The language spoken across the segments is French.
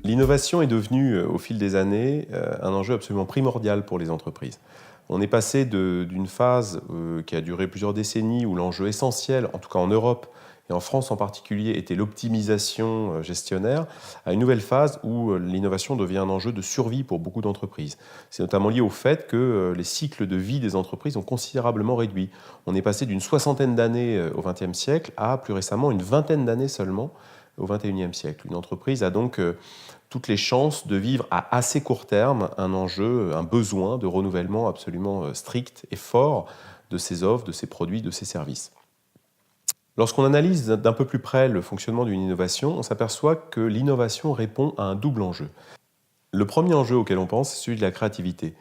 L'innovation est devenue, au fil des années, un enjeu absolument primordial pour les entreprises. On est passé d'une phase qui a duré plusieurs décennies, où l'enjeu essentiel, en tout cas en Europe et en France en particulier, était l'optimisation gestionnaire, à une nouvelle phase où l'innovation devient un enjeu de survie pour beaucoup d'entreprises. C'est notamment lié au fait que les cycles de vie des entreprises ont considérablement réduit. On est passé d'une soixantaine d'années au XXe siècle à, plus récemment, une vingtaine d'années seulement au XXIe siècle. Une entreprise a donc toutes les chances de vivre à assez court terme un enjeu, un besoin de renouvellement absolument strict et fort de ses offres, de ses produits, de ses services. Lorsqu'on analyse d'un peu plus près le fonctionnement d'une innovation, on s'aperçoit que l'innovation répond à un double enjeu. Le premier enjeu auquel on pense, c'est celui de la créativité.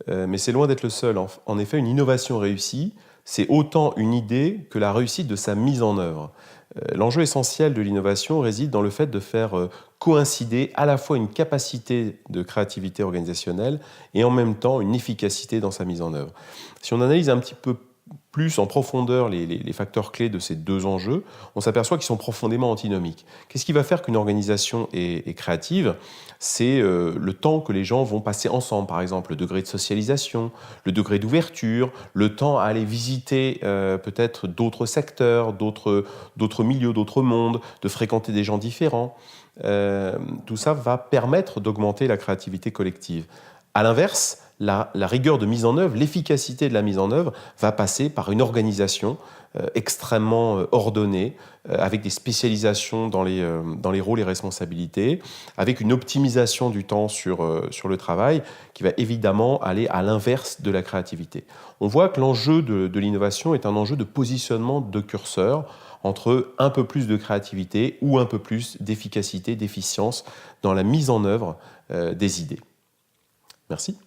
Mais c'est loin d'être le seul. En effet, une innovation réussie, c'est autant une idée que la réussite de sa mise en œuvre. L'enjeu essentiel de l'innovation réside dans le fait de faire coïncider à la fois une capacité de créativité organisationnelle et en même temps une efficacité dans sa mise en œuvre. Si on analyse un petit peu plus en profondeur les facteurs clés de ces deux enjeux, on s'aperçoit qu'ils sont profondément antinomiques. Qu'est-ce qui va faire qu'une organisation est créative ? C'est le temps que les gens vont passer ensemble, par exemple le degré de socialisation, le degré d'ouverture, le temps à aller visiter peut-être d'autres secteurs, d'autres milieux, d'autres mondes, de fréquenter des gens différents. Tout ça va permettre d'augmenter la créativité collective. À l'inverse, la rigueur de mise en œuvre, l'efficacité de la mise en œuvre va passer par une organisation extrêmement ordonnée, avec des spécialisations dans les rôles et responsabilités, avec une optimisation du temps sur le travail qui va évidemment aller à l'inverse de la créativité. On voit que l'enjeu de l'innovation est un enjeu de positionnement de curseur entre un peu plus de créativité ou un peu plus d'efficacité, d'efficience dans la mise en œuvre des idées. Merci.